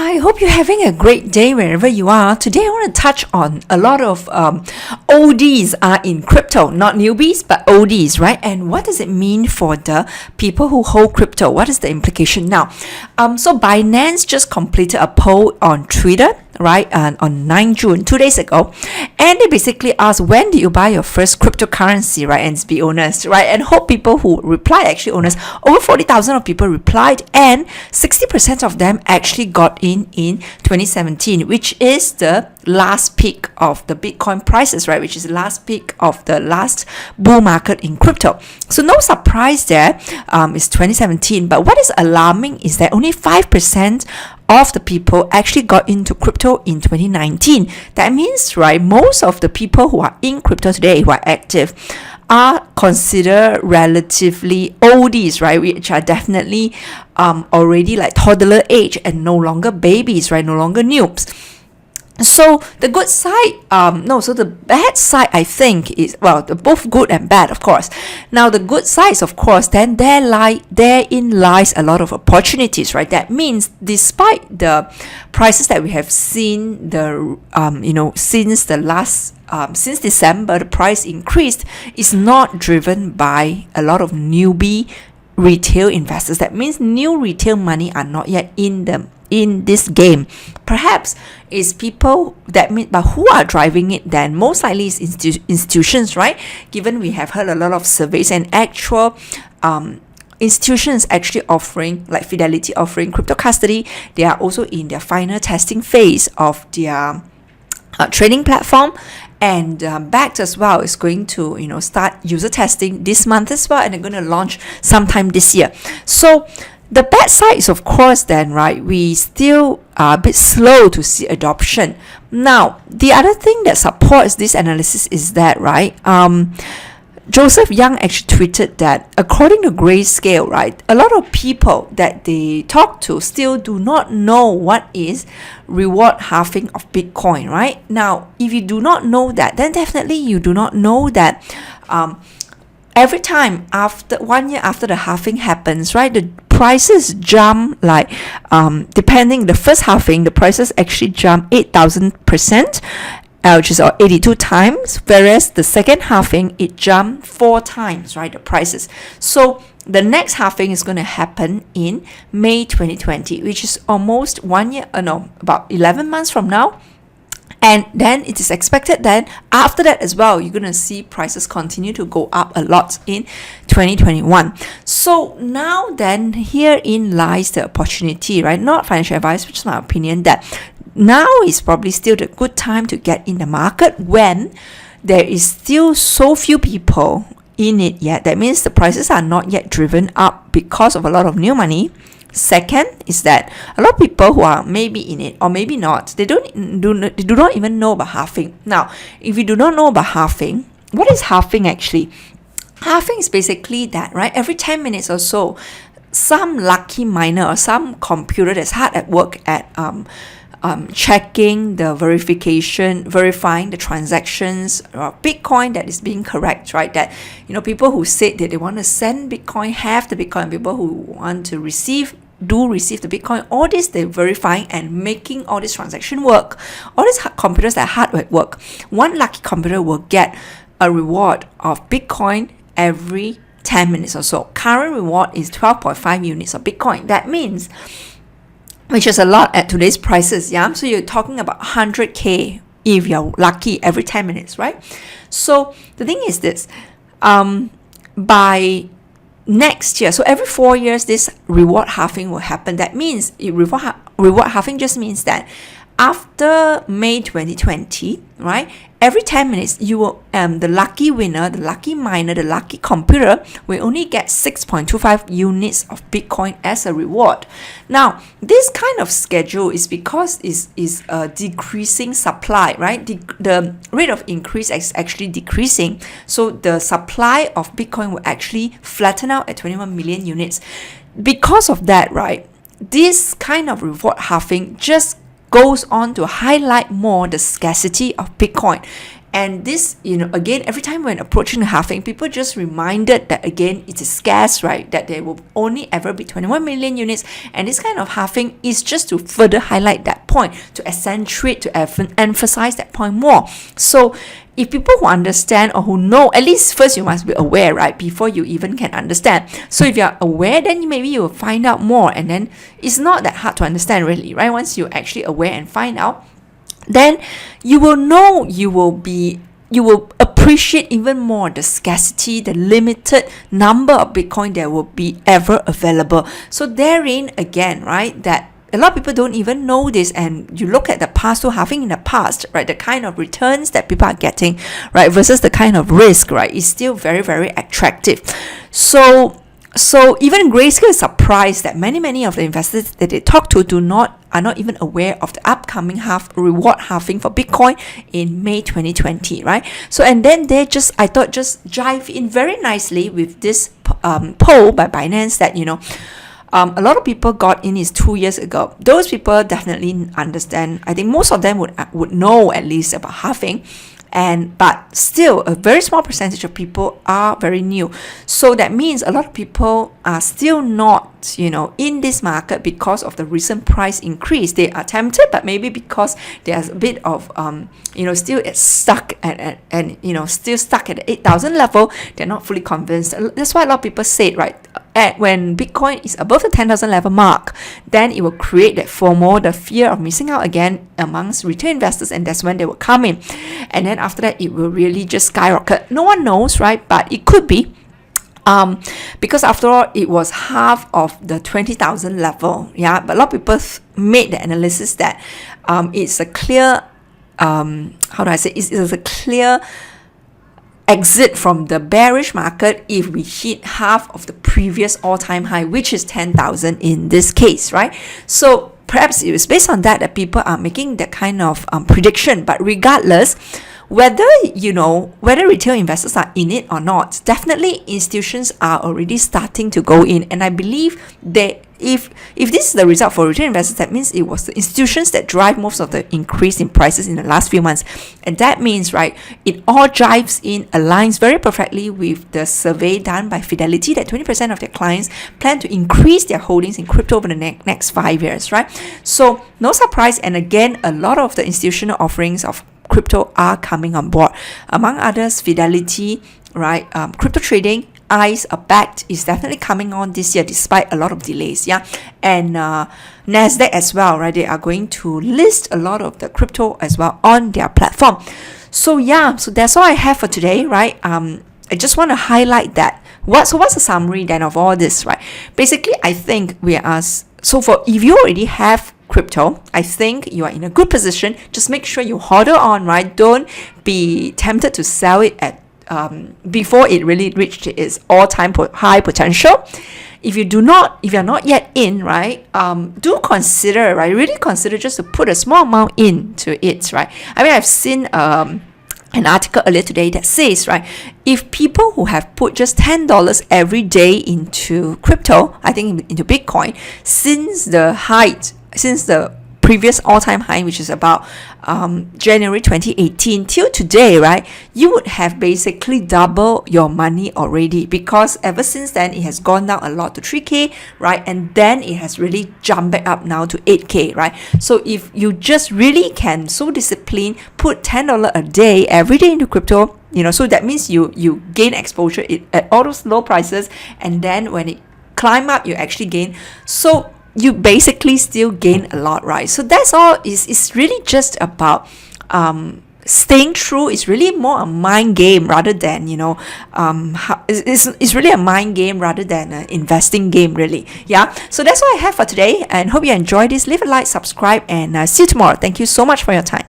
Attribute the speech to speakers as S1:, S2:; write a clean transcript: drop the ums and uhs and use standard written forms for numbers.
S1: I hope you're having a great day wherever you are. Today I want to touch on a lot of ODs are in crypto, not newbies, but ODs, right? And what does it mean for the people who hold crypto? What is the implication now? So Binance just completed a poll on Twitter, right, on 9 June, 2 days ago, and they basically asked, when did you buy your first cryptocurrency, right? And be honest, right? And hope people who replied, actually honest, over 40,000 of people replied, and 60% of them actually got in 2017, which is the last peak of the Bitcoin prices, right? Which is the last peak of the last bull market in crypto. So no surprise there, it's 2017. But what is alarming is that only 5% of the people actually got into crypto in 2019. That means, right, most of the people who are in crypto today, who are active, are considered relatively oldies, right, which are definitely already like toddler age and no longer babies, right, no longer noobs. So the good side, so the bad side, I think, is, well, they're both good and bad, of course. Now, the good side is, of course, then therein lies a lot of opportunities, right? That means despite the prices that we have seen, since December, the price increased is not driven by a lot of newbie retail investors. That means new retail money are not yet in this game. Perhaps is people but who are driving it then? Most likely is institutions, right? Given we have heard a lot of surveys and actual institutions actually offering, like Fidelity offering crypto custody. They are also in their final testing phase of their trading platform. And Backed as well is going to start user testing this month as well, and they're going to launch sometime this year. So the bad side is, of course, then, right, we still are a bit slow to see adoption. Now, the other thing that supports this analysis is that, right, Joseph Young actually tweeted that according to Grayscale, right, a lot of people that they talk to still do not know what is reward halving of Bitcoin, right? Now, if you do not know that, then definitely you do not know that every time after 1 year after the halving happens, right, the prices jump like depending the first halving, the prices actually jump 8,000%. Which is 82 times, whereas the second halving, it jumped 4 times, right, the prices. So the next halving is going to happen in May 2020, which is almost 1 year, about 11 months from now. And then it is expected that after that as well, you're going to see prices continue to go up a lot in 2021. So now then, herein lies the opportunity, right? Not financial advice, which is my opinion, that now is probably still the good time to get in the market when there is still so few people in it yet. That means the prices are not yet driven up because of a lot of new money. Second is that a lot of people who are maybe in it or maybe not, they do not even know about halving. Now, if you do not know about halving, what is halving actually? Halving is basically that, right? Every 10 minutes or so, some lucky miner or some computer that's hard at work at checking the verifying the transactions of Bitcoin that is being correct, right? That, people who said that they want to send Bitcoin, have the Bitcoin, people who want to receive the Bitcoin, all this they're verifying and making all this transaction work. All these computers that are hard at work, one lucky computer will get a reward of Bitcoin every 10 minutes or so. Current reward is 12.5 units of Bitcoin. That means, which is a lot at today's prices, yeah? So you're talking about 100K if you're lucky every 10 minutes, right? So the thing is this, by next year, so every 4 years, this reward halving will happen. That means reward halving just means that after May 2020, right, every 10 minutes, you will the lucky winner, the lucky miner, the lucky computer will only get 6.25 units of Bitcoin as a reward. Now, this kind of schedule is because is a decreasing supply, right? The rate of increase is actually decreasing. So the supply of Bitcoin will actually flatten out at 21 million units. Because of that, right, this kind of reward halving just goes on to highlight more the scarcity of Bitcoin. And this, again, every time when approaching the halving, people just reminded that again, it is scarce, right? That there will only ever be 21 million units. And this kind of halving is just to further highlight that point, to accentuate, to emphasize that point more. So if people who understand or who know, at least first you must be aware, right? Before you even can understand. So if you're aware, then maybe you will find out more. And then it's not that hard to understand really, right? Once you're actually aware and find out, then you will know, you will appreciate even more the scarcity, the limited number of Bitcoin that will be ever available. So therein again, right, that a lot of people don't even know this, and you look at the past, so having in the past, right, the kind of returns that people are getting, right, versus the kind of risk, right, is still very, very attractive. So even Grayscale is surprised that many of the investors that they talk to are not even aware of the upcoming reward halving for Bitcoin in May 2020, right? So and then I thought just jive in very nicely with this poll by Binance that a lot of people got in is 2 years ago. Those people definitely understand. I think most of them would know at least about halving. But still a very small percentage of people are very new. So that means a lot of people are still not, in this market because of the recent price increase. They are tempted, but maybe because there's a bit of, still stuck at still stuck at the 8,000 level, they're not fully convinced. That's why a lot of people say, right, when Bitcoin is above the 10,000 level mark, then it will create that FOMO, the fear of missing out again amongst retail investors, and that's when they will come in. And then after that, it will really just skyrocket. No one knows, right? But it could be. Because after all, it was half of the 20,000 level. Yeah, but a lot of people made the analysis that it's a clear, it's a clear exit from the bearish market if we hit half of the previous all-time high, which is 10,000 in this case, right? So perhaps it was based on that people are making that kind of prediction. But regardless, whether retail investors are in it or not, definitely institutions are already starting to go in. And I believe that if this is the result for retail investors, that means it was the institutions that drive most of the increase in prices in the last few months. And that means, right, it all jives in, aligns very perfectly with the survey done by Fidelity that 20% of their clients plan to increase their holdings in crypto over the next 5 years, right? So no surprise. And again, a lot of the institutional offerings of crypto are coming on board. Among others, Fidelity, right? Crypto trading, eyes are backed, is definitely coming on this year despite a lot of delays. Yeah, and Nasdaq as well, right? They are going to list a lot of the crypto as well on their platform. So yeah, so that's all I have for today, right? I just want to highlight that. What's the summary then of all this, right? Basically, I think if you already have crypto, I think you are in a good position. Just make sure you hodl on, right? Don't be tempted to sell it at before it really reached its all-time high potential. If you're not yet in, right, do consider, right, really consider just to put a small amount into it, right? I mean, I've seen an article earlier today that says, right, if people who have put just $10 every day into crypto, I think into Bitcoin, since the previous all-time high, which is about January 2018 till today, right, you would have basically double your money already, because ever since then it has gone down a lot to 3K, right, and then it has really jumped back up now to 8K, right? So if you just really can so disciplined, put $10 a day every day into crypto, so that means you gain exposure at all those low prices, and then when it climb up, you actually gain. So you basically still gain a lot, right? So that's all. It's really just about staying true. It's really more a mind game rather than it's really a mind game rather than an investing game, really. Yeah. So that's all I have for today, and hope you enjoyed this. Leave a like, subscribe, and see you tomorrow. Thank you so much for your time.